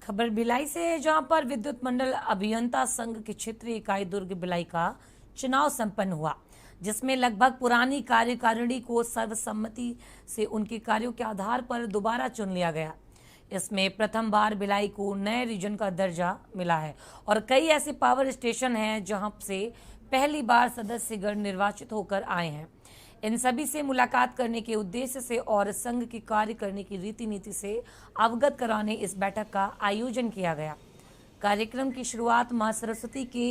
खबर भिलाई से है, जहां पर विद्युत मंडल अभियंता संघ की क्षेत्रीय इकाई दुर्ग भिलाई का चुनाव संपन्न हुआ, जिसमें लगभग पुरानी कार्यकारिणी को सर्वसम्मति से उनके कार्यों के आधार पर दोबारा चुन लिया गया। इसमें प्रथम बार भिलाई को नए रीजन का दर्जा मिला है और कई ऐसे पावर स्टेशन हैं जहां से पहली बार सदस्यगण निर्वाचित होकर आए हैं। इन सभी से मुलाकात करने के उद्देश्य से और संघ की कार्य करने की रीति नीति से अवगत कराने इस बैठक का आयोजन किया गया। कार्यक्रम की शुरुआत मां सरस्वती के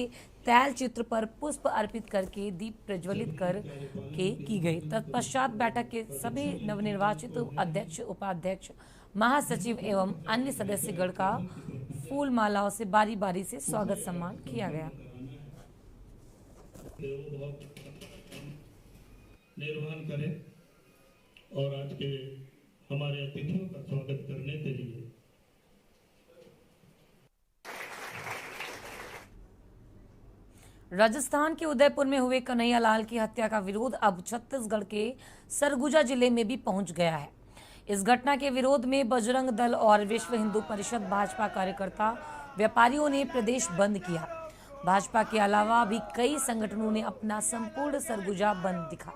तैल चित्र पर पुष्प अर्पित करके दीप प्रज्वलित कर के की गई। तत्पश्चात बैठक के सभी नवनिर्वाचित अध्यक्ष, उपाध्यक्ष, महासचिव एवं अन्य सदस्यगण का फूल मालाओं से बारी बारी से स्वागत सम्मान किया गया। निर्वहन करें और आज के हमारे अतिथियों का स्वागत करने के लिए राजस्थान के उदयपुर में हुए कन्हैयालाल की हत्या का विरोध अब छत्तीसगढ़ के सरगुजा जिले में भी पहुंच गया है। इस घटना के विरोध में बजरंग दल और विश्व हिंदू परिषद भाजपा कार्यकर्ता व्यापारियों ने प्रदेश बंद किया। भाजपा के अलावा भी कई संगठनों ने अपना संपूर्ण सरगुजा बंद दिखा।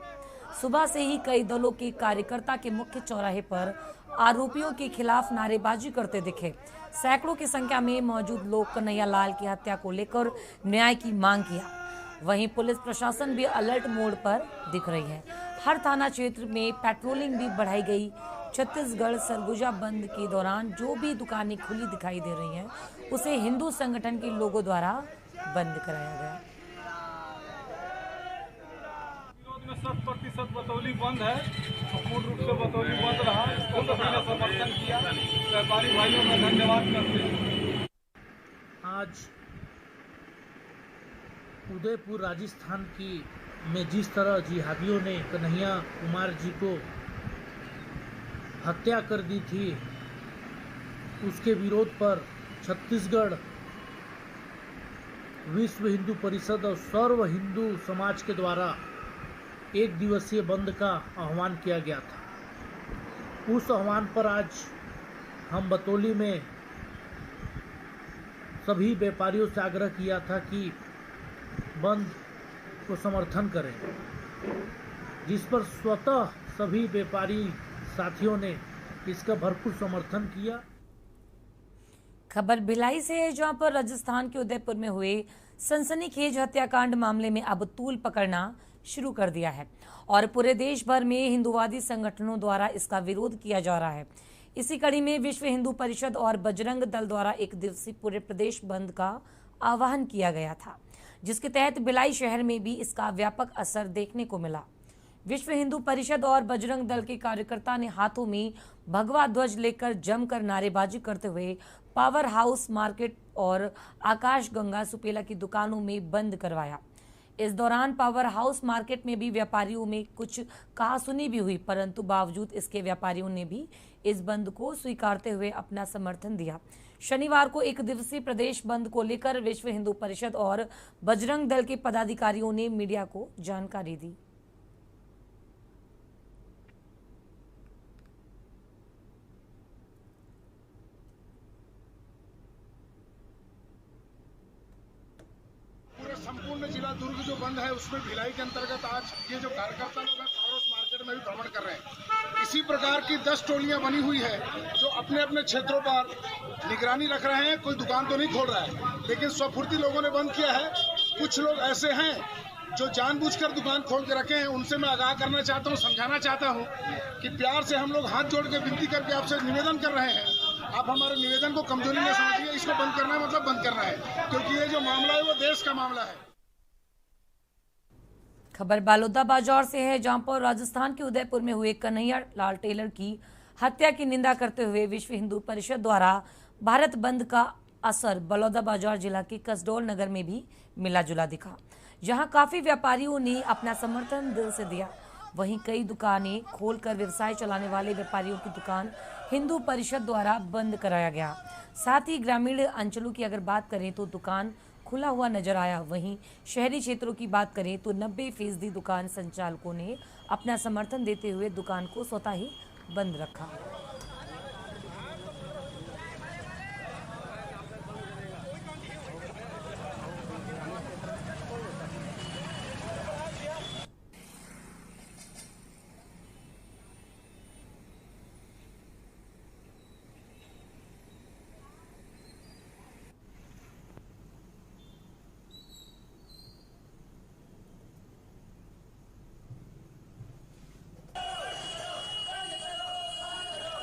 सुबह से ही कई दलों के कार्यकर्ता के मुख्य चौराहे पर आरोपियों के खिलाफ नारेबाजी करते दिखे। सैकड़ों की संख्या में मौजूद लोग कन्हैयालाल की हत्या को लेकर न्याय की मांग किया। वहीं पुलिस प्रशासन भी अलर्ट मोड पर दिख रही है। हर थाना क्षेत्र में पेट्रोलिंग भी बढ़ाई गई। छत्तीसगढ़ सरगुजा बंद के दौरान जो भी दुकानें खुली दिखाई दे रही हैं, उसे हिंदू संगठन के लोगों द्वारा बंद कराया गया। 100% बतौली बंद है, पूर्ण रूप से बतौली बंद रहा। इसको सभी ने समर्थन किया। व्यापारी भाइयों का धन्यवाद करते हैं। आज उदयपुर राजस्थान की में जिस तरह जिहादियों ने कन्हैया कुमार जी को हत्या कर दी थी, उसके विरोध पर छत्तीसगढ़ विश्व हिंदू परिषद और सर्व हिंदू समाज के द्वारा एक दिवसीय बंद का आह्वान किया गया था। उस आह्वान पर आज हम बतौली में सभी व्यापारियों से आग्रह किया था कि बंद को समर्थन करें, जिस पर स्वतः सभी व्यापारी साथियों ने इसका भरपूर समर्थन किया। खबर भिलाई से है, जहां पर राजस्थान के उदयपुर में हुए सनसनीखेज हत्याकांड मामले में अब तूल पकड़ना शुरू कर दिया है और पूरे देश भर में हिंदूवादी संगठनों द्वारा इसका विरोध किया जा रहा है। इसी कड़ी में विश्व हिंदू परिषद और बजरंग दल द्वारा एक दिवसीय पूरे प्रदेश बंद का आह्वान किया गया था, जिसके तहत भिलाई शहर में भी इसका व्यापक असर देखने को मिला। विश्व हिंदू परिषद और बजरंग दल के कार्यकर्ता ने हाथों में भगवा ध्वज लेकर जमकर नारेबाजी करते हुए पावर हाउस मार्केट और आकाश गंगा सुपेला की दुकानों में बंद करवाया। इस दौरान पावर हाउस मार्केट में भी व्यापारियों में कुछ कहासुनी भी हुई, परंतु बावजूद इसके व्यापारियों ने भी इस बंद को स्वीकारते हुए अपना समर्थन दिया। शनिवार को एक दिवसीय प्रदेश बंद को लेकर विश्व हिंदू परिषद और बजरंग दल के पदाधिकारियों ने मीडिया को जानकारी दी। संपूर्ण जिला दुर्ग जो बंद है, उसमें भिलाई के अंतर्गत आज ये जो कार्यकर्ता लोग हैं पावर हाउस मार्केट में भी भ्रमण कर रहे हैं। इसी प्रकार की 10 टोलियां बनी हुई है जो अपने अपने क्षेत्रों पर निगरानी रख रहे हैं। कोई दुकान तो नहीं खोल रहा है, लेकिन स्वफुर्ती लोगों ने बंद किया है। कुछ लोग ऐसे हैं जो जानबूझकर दुकान खोल के रखे हैं। उनसे मैं आगाह करना चाहता हूँ, समझाना चाहता हूँ कि प्यार से हम लोग हाथ जोड़ के विनती करके आपसे निवेदन कर रहे हैं, आप हमारे निवेदन को कमजोरी न समझिए। इसको बंद करना है मतलब बंद करना है, क्योंकि ये जो मामला है वो देश का मामला है। खबर बालोदा बाजार से है, जहां पर राजस्थान के उदयपुर में हुए कन्हैयालाल टेलर की हत्या की निंदा करते हुए विश्व हिंदू परिषद द्वारा भारत बंद का असर बलौदा बाजार जिला के कसडोल नगर में भी मिला जुला दिखा, जहां काफी व्यापारियों ने अपना समर्थन दिल से दिया। वहीं कई दुकानें खोलकर व्यवसाय चलाने वाले व्यापारियों की दुकान हिंदू परिषद द्वारा बंद कराया गया। साथ ही ग्रामीण अंचलों की अगर बात करें तो दुकान खुला हुआ नजर आया। वहीं शहरी क्षेत्रों की बात करें तो 90% दुकान संचालकों ने अपना समर्थन देते हुए दुकान को स्वतः ही बंद रखा।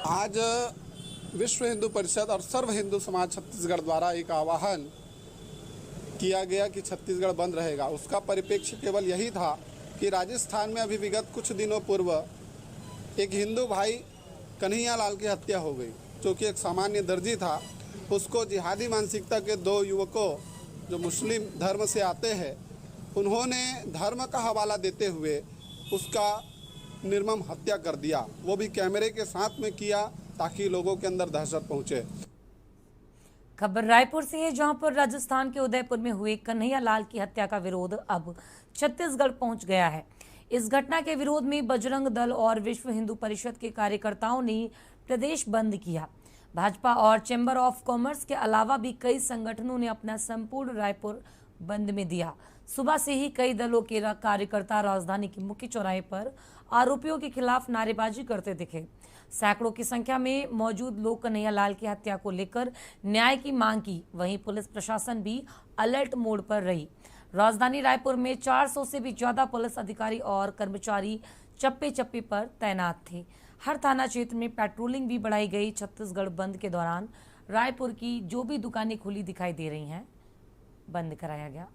आज विश्व हिंदू परिषद और सर्व हिंदू समाज छत्तीसगढ़ द्वारा एक आह्वान किया गया कि छत्तीसगढ़ बंद रहेगा। उसका परिप्रेक्ष्य केवल यही था कि राजस्थान में अभी विगत कुछ दिनों पूर्व एक हिंदू भाई कन्हैया लाल की हत्या हो गई, जो कि एक सामान्य दर्जी था। उसको जिहादी मानसिकता के दो युवकों जो मुस्लिम धर्म से आते हैं, उन्होंने धर्म का हवाला देते हुए उसका निर्मम हत्या कर दिया, वो भी कैमरे के साथ में किया ताकि लोगों के अंदर दहशत पहुंचे। खबर रायपुर से है, जहां पर राजस्थान के उदयपुर में हुए कन्हैया लाल की हत्या का विरोध अब छत्तीसगढ़ पहुंच गया है। इस घटना के विरोध में बजरंग दल और विश्व हिंदू परिषद के कार्यकर्ताओं ने प्रदेश बंद किया। भाजपा और चैम्बर ऑफ कॉमर्स के अलावा भी कई संगठनों ने अपना संपूर्ण रायपुर बंद में दिया। सुबह से ही कई दलों के कार्यकर्ता राजधानी के मुख्य चौराहे पर आरोपियों के खिलाफ नारेबाजी करते दिखे। सैकड़ों की संख्या में मौजूद लोग कन्हैया लाल की हत्या को लेकर न्याय की मांग की। वहीं पुलिस प्रशासन भी अलर्ट मोड पर रही। राजधानी रायपुर में 400 से भी ज्यादा पुलिस अधिकारी और कर्मचारी चप्पे चप्पे पर तैनात थे। हर थाना क्षेत्र में पेट्रोलिंग भी बढ़ाई गई। छत्तीसगढ़ बंद के दौरान रायपुर की जो भी दुकानें खुली दिखाई दे रही हैं, बंद कराया गया।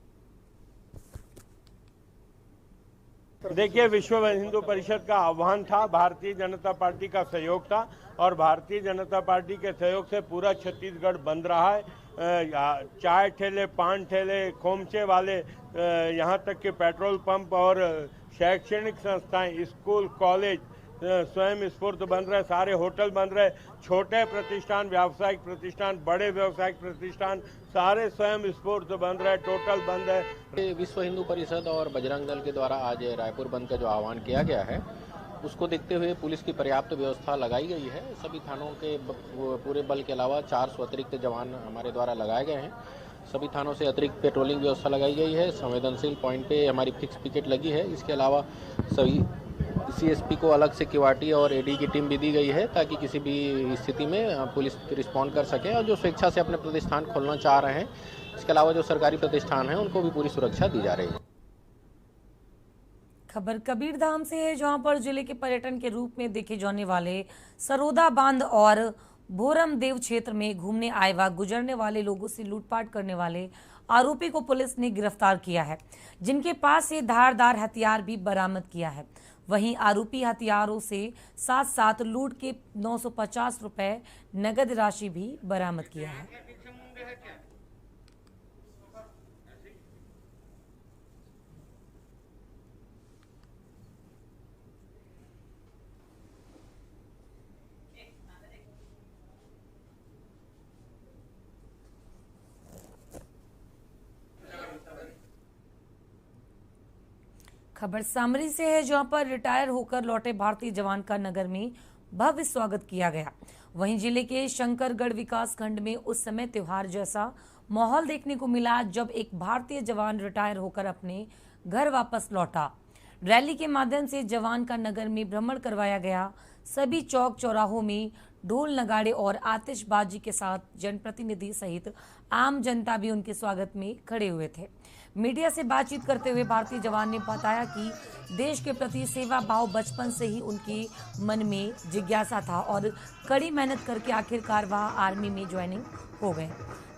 देखिए, विश्व हिंदू परिषद का आह्वान था, भारतीय जनता पार्टी का सहयोग था और भारतीय जनता पार्टी के सहयोग से पूरा छत्तीसगढ़ बंद रहा है। चाय ठेले, पान ठेले, खोमचे वाले, यहाँ तक कि पेट्रोल पंप और शैक्षणिक संस्थाएं, स्कूल, कॉलेज स्वयं स्फूर्त बंद रहे। सारे होटल बंद रहे। छोटे प्रतिष्ठान, व्यावसायिक प्रतिष्ठान, बड़े व्यावसायिक प्रतिष्ठान सारे स्वयं स्फूर्त बंद रहे। टोटल बंद है। विश्व हिंदू परिषद और बजरंग दल के द्वारा आज रायपुर बंद का जो आह्वान किया गया है, उसको देखते हुए पुलिस की पर्याप्त व्यवस्था लगाई गई है। सभी थानों के पूरे बल के अलावा 400 अतिरिक्त जवान हमारे द्वारा लगाए गए हैं। सभी थानों से अतिरिक्त पेट्रोलिंग व्यवस्था लगाई गई है। संवेदनशील पॉइंट पे हमारी फिक्स पिकेट लगी है। इसके अलावा सभी सीएसपी को अलग से क्यूआरटी और एडी की टीम भी दी गई है, ताकि किसी भी स्थिति में पुलिस रिस्पॉन्ड कर सके। और जो स्वेच्छा से अपने प्रतिष्ठान खोलना चाह रहे हैं, इसके अलावा जो सरकारी प्रतिष्ठान हैं, उनको भी पूरी सुरक्षा दी जा रही है। खबर कबीरधाम से है, जहां पर जिले के पर्यटन के रूप में देखे जाने वाले सरोदा बांध और भोरम देव क्षेत्र में घूमने आए व गुजरने वाले लोगों से लूटपाट करने वाले आरोपी को पुलिस ने गिरफ्तार किया है, जिनके पास से धारदार हथियार भी बरामद किया है। वहीं आरोपी हथियारों से साथ साथ लूट के 950 रुपए नगद राशि भी बरामद किया है। खबर सामरी से है, जहां पर रिटायर होकर लौटे भारतीय जवान का नगर में भव्य स्वागत किया गया। वहीं जिले के शंकरगढ़ विकास खंड में उस समय त्योहार जैसा माहौल देखने को मिला जब एक भारतीय जवान रिटायर होकर अपने घर वापस लौटा। रैली के माध्यम से जवान का नगर में भ्रमण करवाया गया। सभी चौक चौराहों में ढोल नगाड़े और आतिशबाजी के साथ जनप्रतिनिधि सहित आम जनता भी उनके स्वागत में खड़े हुए थे। मीडिया से बातचीत करते हुए भारतीय जवान ने बताया कि देश के प्रति सेवा भाव बचपन से ही उनके मन में जिज्ञासा था और कड़ी मेहनत करके आखिरकार वह आर्मी में ज्वाइनिंग हो गए।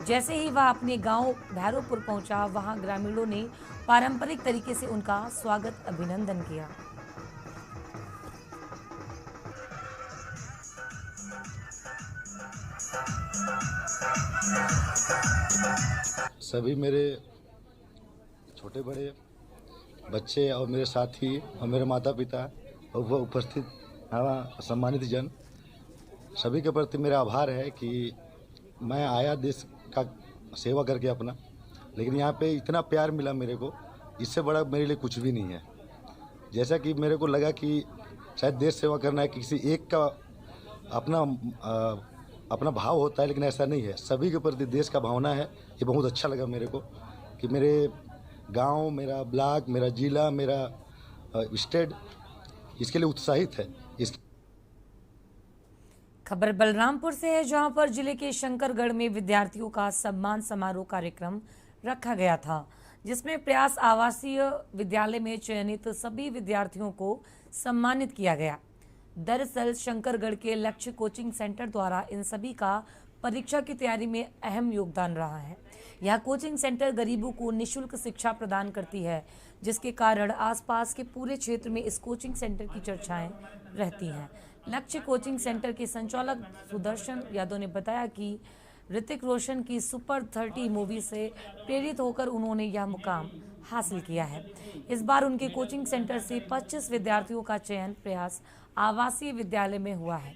जैसे ही वह अपने गांव भैरवपुर पहुंचा, वहां ग्रामीणों ने पारंपरिक तरीके से उनका स्वागत अभिनंदन किया। सभी मेरे छोटे बड़े बच्चे और मेरे साथी और मेरे माता पिता और वह उपस्थित सम्मानित जन, सभी के प्रति मेरा आभार है कि मैं आया देश का सेवा करके अपना, लेकिन यहाँ पे इतना प्यार मिला मेरे को, इससे बड़ा मेरे लिए कुछ भी नहीं है। जैसा कि मेरे को लगा कि शायद देश सेवा करना है किसी एक का अपना भाव होता है, लेकिन ऐसा नहीं है। सभी के प्रति देश का भावना है। ये बहुत अच्छा लगा मेरे को कि मेरे गांव, मेरा ब्लॉक, मेरा जिला, मेरा स्टेट इसके लिए उत्साहित है। खबर बलरामपुर से है, जहां पर जिले के शंकरगढ़ में विद्यार्थियों का सम्मान समारोह कार्यक्रम रखा गया था, जिसमें प्रयास आवासीय विद्यालय में चयनित सभी विद्यार्थियों को सम्मानित किया गया। दरअसल शंकरगढ़ के लक्ष्य कोचिंग सेंटर द्वारा इन सभी का परीक्षा की तैयारी में अहम योगदान रहा है। यह कोचिंग सेंटर गरीबों को निःशुल्क शिक्षा प्रदान करती है, जिसके कारण आसपास के पूरे क्षेत्र में इस कोचिंग सेंटर की चर्चाएं रहती हैं। लक्ष्य कोचिंग सेंटर के संचालक सुदर्शन यादव ने बताया कि ऋतिक रोशन की सुपर 30 मूवी से प्रेरित होकर उन्होंने यह मुकाम हासिल किया है। इस बार उनके कोचिंग सेंटर से 25 विद्यार्थियों का चयन प्रयास आवासीय विद्यालय में हुआ है,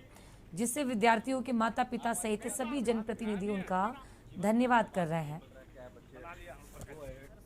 जिससे विद्यार्थियों के माता पिता सहित सभी जनप्रतिनिधि उनका धन्यवाद कर रहे हैं।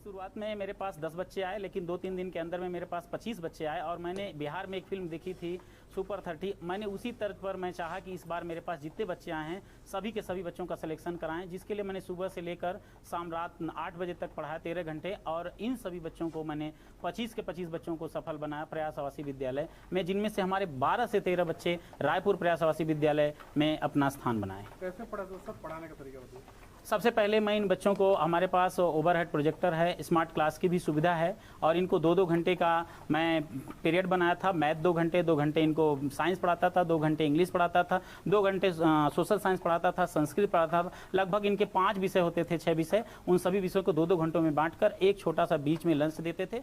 शुरुआत में मेरे पास 10 बच्चे आए, लेकिन 2-3 दिन के अंदर में मेरे पास 25 बच्चे आए और मैंने बिहार में एक फिल्म देखी थी सुपर 30। मैंने उसी तर्ज पर मैं चाहा कि इस बार मेरे पास जितने बच्चे आए हैं सभी के सभी बच्चों का सिलेक्शन कराएं, जिसके लिए मैंने सुबह से लेकर शाम रात 8 बजे तक पढ़ाया 13 घंटे, और इन सभी बच्चों को मैंने 25 के 25 बच्चों को सफल बनाया प्रयास आवासीय विद्यालय में, जिनमें से हमारे 12 से 13 बच्चे रायपुर प्रयास आवासीय विद्यालय में अपना स्थान बनाए। कैसे पढ़ा दोस्तों, पढ़ाने का तरीका बताइए। सबसे पहले मैं इन बच्चों को, हमारे पास ओवरहेड प्रोजेक्टर है, स्मार्ट क्लास की भी सुविधा है, और इनको 2-2 घंटे का मैं पीरियड बनाया था। मैथ 2 घंटे इनको साइंस पढ़ाता था, 2 घंटे इंग्लिश पढ़ाता था, 2 घंटे सोशल साइंस पढ़ाता था, संस्कृत पढ़ाता था। लगभग इनके 5 विषय होते थे, 6 विषय। उन सभी विषयों को 2-2 घंटों में बांटकर एक छोटा सा बीच में लंच देते थे।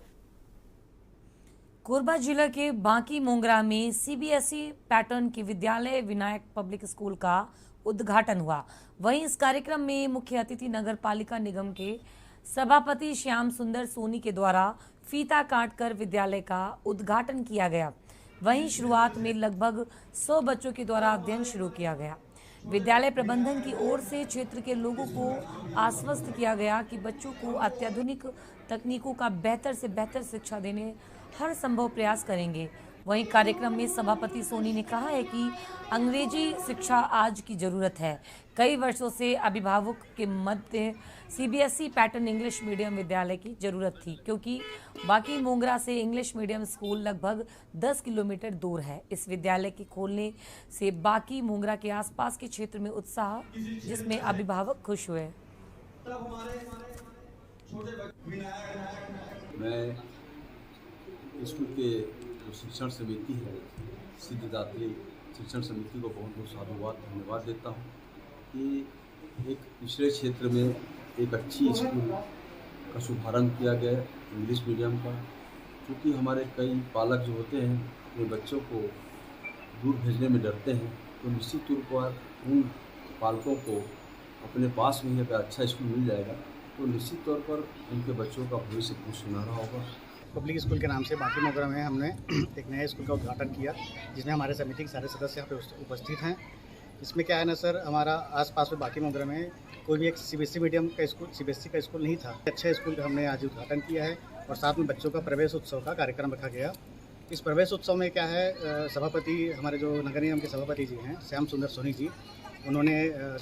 कोरबा जिला के बांकी मोंगरा में सीबीएसई पैटर्न के विद्यालय विनायक पब्लिक स्कूल का उद्घाटन हुआ। वहीं इस कार्यक्रम में मुख्य अतिथि नगर पालिका निगम के सभापति श्याम सुंदर सोनी के द्वारा फीता काटकर विद्यालय का उद्घाटन किया गया। वहीं शुरुआत में लगभग 100 बच्चों के द्वारा अध्ययन शुरू किया गया। विद्यालय प्रबंधन की ओर से क्षेत्र के लोगों को आश्वस्त किया गया कि बच्चों को अत्याधुनिक तकनीकों का बेहतर से बेहतर शिक्षा देने हर संभव प्रयास करेंगे। वहीं कार्यक्रम में सभापति सोनी ने कहा है कि अंग्रेजी शिक्षा आज की जरूरत है। कई वर्षों से अभिभावक के मध्य सीबीएसई पैटर्न इंग्लिश मीडियम विद्यालय की जरूरत थी, क्योंकि बाकी मोंगरा से इंग्लिश मीडियम स्कूल लगभग 10 किलोमीटर दूर है। इस विद्यालय के खोलने से बाकी मोंगरा के आसपास के क्षेत्र में उत्साह, जिसमें अभिभावक खुश हुए। मैं स्कूल के जो शिक्षण समिति है, सिद्धदात्री शिक्षण समिति को बहुत बहुत साधुवाद धन्यवाद देता हूँ कि एक पिछड़े क्षेत्र में एक अच्छी स्कूल का शुभारंभ किया गया इंग्लिश मीडियम का, क्योंकि हमारे कई पालक जो होते हैं वे बच्चों को दूर भेजने में डरते हैं, तो निश्चित तौर पर उन पालकों को अपने पास में ही अगर अच्छा स्कूल मिल जाएगा तो निश्चित तौर पर उनके बच्चों का भविष्य बहुत सुनहरा होगा। पब्लिक स्कूल के नाम से बांकी मोगरा में हमने एक नए स्कूल का उद्घाटन किया, जिसमें हमारे समिति के सारे सदस्य यहाँ पे उपस्थित हैं। इसमें क्या है ना सर, हमारा आसपास में बांकी मोगरा में कोई भी एक सीबीएसई मीडियम का स्कूल, सीबीएसई का स्कूल नहीं था। अच्छे स्कूल का हमने आज उद्घाटन किया है और साथ में बच्चों का प्रवेश उत्सव का कार्यक्रम रखा गया। इस प्रवेश उत्सव में क्या है, सभापति हमारे जो नगर निगम के सभापति जी हैं श्याम सुंदर सोनी जी, उन्होंने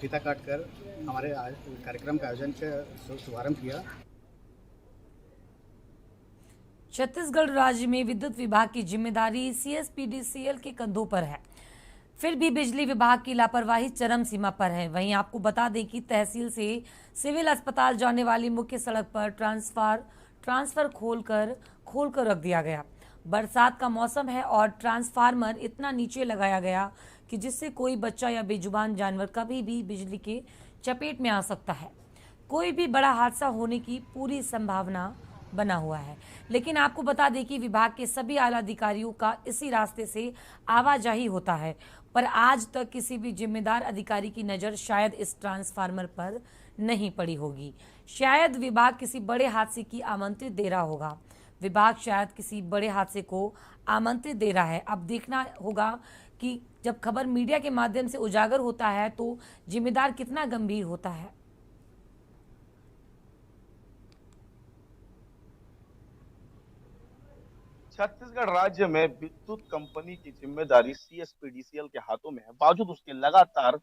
फीता काट कर हमारे कार्यक्रम का आयोजन का शुभारम्भ किया। छत्तीसगढ़ राज्य में विद्युत विभाग की जिम्मेदारी सीएसपीडीसीएल के कंधों पर है, फिर भी बिजली विभाग की लापरवाही चरम सीमा पर है। वहीं आपको बता दें कि तहसील से सिविल अस्पताल जाने वाली मुख्य सड़क पर ट्रांसफर खोलकर रख दिया गया। बरसात का मौसम है और ट्रांसफार्मर इतना नीचे लगाया गया कि जिससे कोई बच्चा या बेजुबान जानवर कभी भी बिजली के चपेट में आ सकता है। कोई भी बड़ा हादसा होने की पूरी संभावना बना हुआ है। लेकिन आपको बता दें कि विभाग के सभी आला अधिकारियों का इसी रास्ते से आवाजाही होता है, पर आज तक किसी भी जिम्मेदार अधिकारी की नज़र शायद इस ट्रांसफार्मर पर नहीं पड़ी होगी। शायद विभाग किसी बड़े हादसे की आमंत्रित दे रहा होगा। विभाग शायद किसी बड़े हादसे को आमंत्रित दे रहा है। अब देखना होगा कि जब खबर मीडिया के माध्यम से उजागर होता है तो जिम्मेदार कितना गंभीर होता है। छत्तीसगढ़ राज्य में विद्युत कंपनी की जिम्मेदारी सीएसपीडीसीएल के हाथों में है। बावजूद उसके लगातार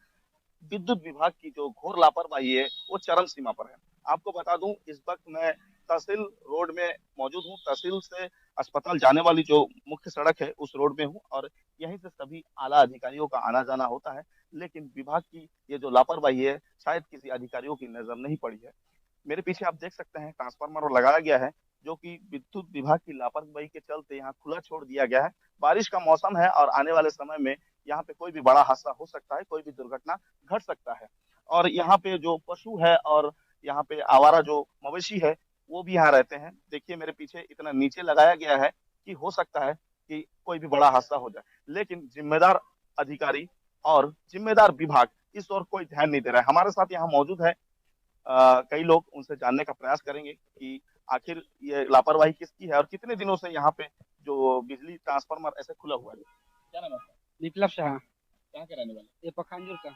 विद्युत विभाग की जो घोर लापरवाही है वो चरम सीमा पर है। आपको बता दूं, इस वक्त मैं तहसील रोड में मौजूद हूं। तहसील से अस्पताल जाने वाली जो मुख्य सड़क है उस रोड में हूं और यहीं से सभी आला अधिकारियों का आना जाना होता है। लेकिन विभाग की ये जो लापरवाही है शायद किसी अधिकारियों की नजर नहीं पड़ी है। मेरे पीछे आप देख सकते हैं ट्रांसफार्मर लगाया गया है जो कि विद्युत विभाग की लापरवाही के चलते यहाँ खुला छोड़ दिया गया है। बारिश का मौसम है और आने वाले समय में यहाँ पे कोई भी बड़ा हादसा हो सकता है, कोई भी दुर्घटना घट सकता है। और यहाँ पे जो पशु है और यहाँ पे आवारा जो मवेशी है वो भी यहाँ रहते हैं। देखिए मेरे पीछे इतना नीचे लगाया गया है कि हो सकता है कि कोई भी बड़ा हादसा हो जाए, लेकिन जिम्मेदार अधिकारी और जिम्मेदार विभाग इस ओर कोई ध्यान नहीं दे रहा है। हमारे साथ यहाँ मौजूद है कई लोग, उनसे जानने का प्रयास करेंगे कि आखिर ये लापरवाही किसकी है और कितने दिनों से यहाँ पे जो बिजली ट्रांसफार्मर ऐसे खुला हुआ है। क्या नाम है आपका? विप्लव शाह। कहाँ के रहने वाले? ये पखानजूर का।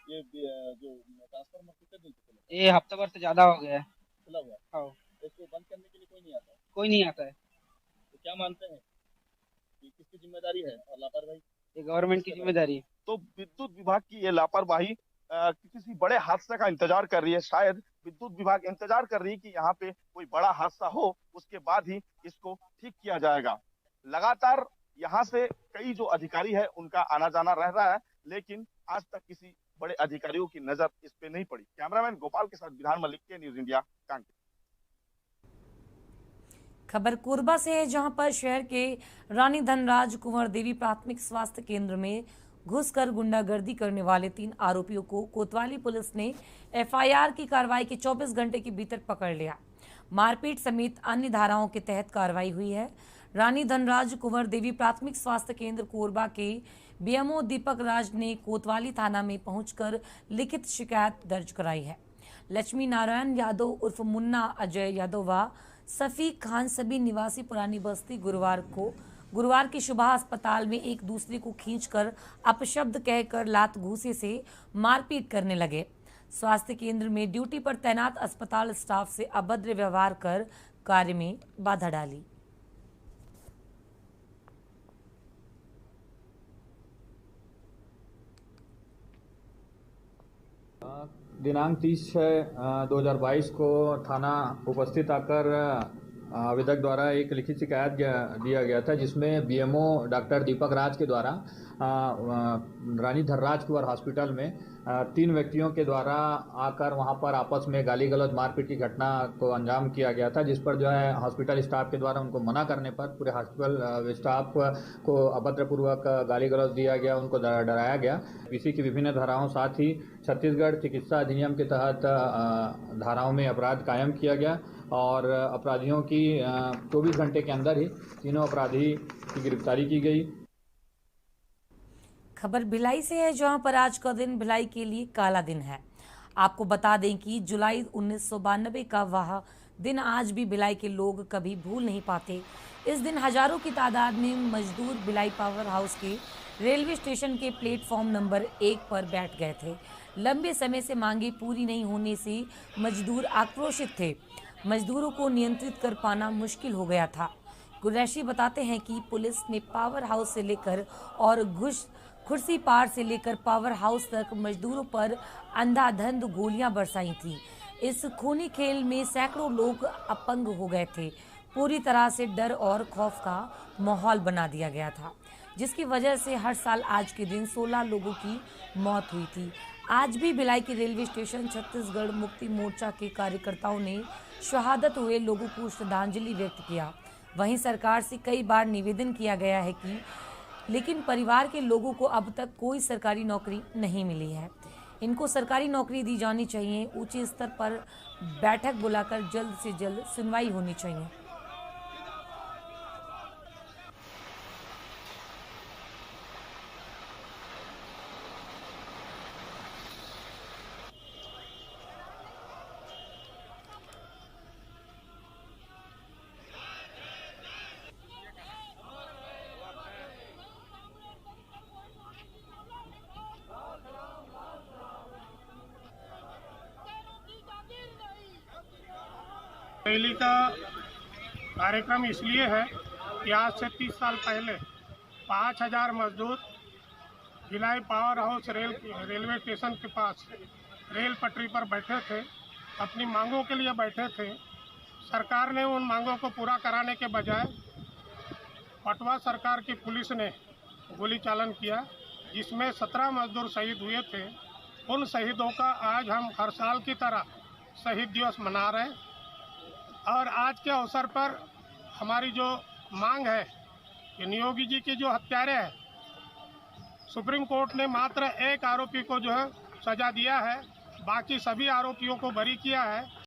ये जो ट्रांसफार्मर कितने दिन से खुला? ये हफ्ता भर से ज्यादा हो गया है। खुला हुआ है? हाँ। इसको बंद करने के लिए कोई नहीं आता है? कोई नहीं आता है। तो क्या मानते हैं कि किसकी जिम्मेदारी है और लापरवाही? ये गवर्नमेंट की जिम्मेदारी है। तो विद्युत विभाग की ये लापरवाही किसी बड़े हादसे का इंतजार कर रही है। शायद विद्युत विभाग इंतजार कर रही है कि यहाँ पे कोई बड़ा हादसा हो, उसके बाद ही इसको ठीक किया जाएगा। लगातार यहाँ से कई जो अधिकारी है उनका आना जाना रह रहा है, लेकिन आज तक किसी बड़े अधिकारियों की नजर इस पे नहीं पड़ी। कैमरामैन गोपाल के साथ विधान मलिक के न्यूज इंडिया कांकेर। खबर कोरबा से है, जहां पर शहर के रानी धनराज कुंवर देवी प्राथमिक स्वास्थ्य केंद्र में घुसकर गुंडागर्दी करने वाले 3 आरोपियों को कोतवाली पुलिस ने एफआईआर की कार्रवाई के 24 घंटे के भीतर पकड़ लिया। मारपीट समेत अन्य धाराओं के तहत कार्रवाई हुई है। रानी धनराज कुंवर देवी प्राथमिक स्वास्थ्य केंद्र कोरबा के बीएमओ दीपक राज ने कोतवाली थाना में पहुंचकर लिखित शिकायत दर्ज कराई है। लक्ष्मी नारायण यादव उर्फ मुन्ना अजय यादव व सफीक खान सभी निवासी पुरानी बस्ती गुरुवार की सुबह अस्पताल में एक दूसरे को खींचकर अपशब्द कहकर लात घूंसे से मारपीट करने लगे। स्वास्थ्य केंद्र में ड्यूटी पर तैनात अस्पताल स्टाफ से अभद्र व्यवहार कर कार्य में बाधा डाली। दिनांक 30/6/2022 को थाना उपस्थित आकर आवेदक द्वारा एक लिखित शिकायत दिया गया था, जिसमें बीएमओ डॉक्टर दीपक राज के द्वारा रानी धनराज कुंवर हॉस्पिटल में 3 व्यक्तियों के द्वारा आकर वहां पर आपस में गाली गलौज मारपीट की घटना को अंजाम किया गया था, जिस पर जो है हॉस्पिटल स्टाफ के द्वारा उनको मना करने पर पूरे हॉस्पिटल स्टाफ को अभद्रपूर्वक गाली गलौज दिया गया, उनको डराया गया। इसी की विभिन्न धाराओं, साथ ही छत्तीसगढ़ चिकित्सा अधिनियम के तहत धाराओं में अपराध कायम किया गया और अपराधियों की 24 घंटे के अंदर ही तीनों अपराधी की गिरफ्तारी की गई। खबर भिलाई से है, जहां पर आज का दिन भिलाई के लिए काला दिन है। आपको बता दें कि जुलाई 1992 का वह दिन आज भी भिलाई के लोग कभी भूल नहीं पाते। इस दिन हजारों की तादाद में मजदूर भिलाई पावर हाउस के रेलवे स्टेशन के प्लेटफॉर्म नंबर 1 पर बैठ गए थे। लंबे समय से मांगे पूरी नहीं होने से मजदूर आक्रोशित थे। मजदूरों को नियंत्रित कर पाना मुश्किल हो गया था। कुरैशी बताते हैं कि पुलिस ने पावर हाउस से लेकर और खुर्सी पार से लेकर पावर हाउस तक मजदूरों पर अंधाधुंध गोलियां बरसाई थी। इस खूनी खेल में सैकड़ों लोग अपंग हो गए थे। पूरी तरह से डर और खौफ का माहौल बना दिया गया था, जिसकी वजह से हर साल आज के दिन 16 लोगों की मौत हुई थी। आज भी भिलाई के रेलवे स्टेशन छत्तीसगढ़ मुक्ति मोर्चा के कार्यकर्ताओं ने शहादत हुए लोगों को श्रद्धांजलि व्यक्त किया। वहीं सरकार से कई बार निवेदन किया गया है कि लेकिन परिवार के लोगों को अब तक कोई सरकारी नौकरी नहीं मिली है। इनको सरकारी नौकरी दी जानी चाहिए। उच्च स्तर पर बैठक बुलाकर जल्द से जल्द सुनवाई होनी चाहिए। रैली का कार्यक्रम इसलिए है कि आज से 30 साल पहले 5000 मजदूर Bhilai power house railway station के पास रेल पटरी पर बैठे थे, अपनी मांगों के लिए बैठे थे। सरकार ने उन मांगों को पूरा कराने के बजाय पटवा सरकार की पुलिस ने गोली चालन किया, जिसमें 17 मजदूर शहीद हुए थे। उन शहीदों का आज हम हर साल की तरह शहीद दिवस मना रहे हैं। और आज के अवसर पर हमारी जो मांग है कि नियोगी जी के जो हत्यारे हैं, सुप्रीम कोर्ट ने मात्र एक आरोपी को जो है सजा दिया है, बाकी सभी आरोपियों को बरी किया है।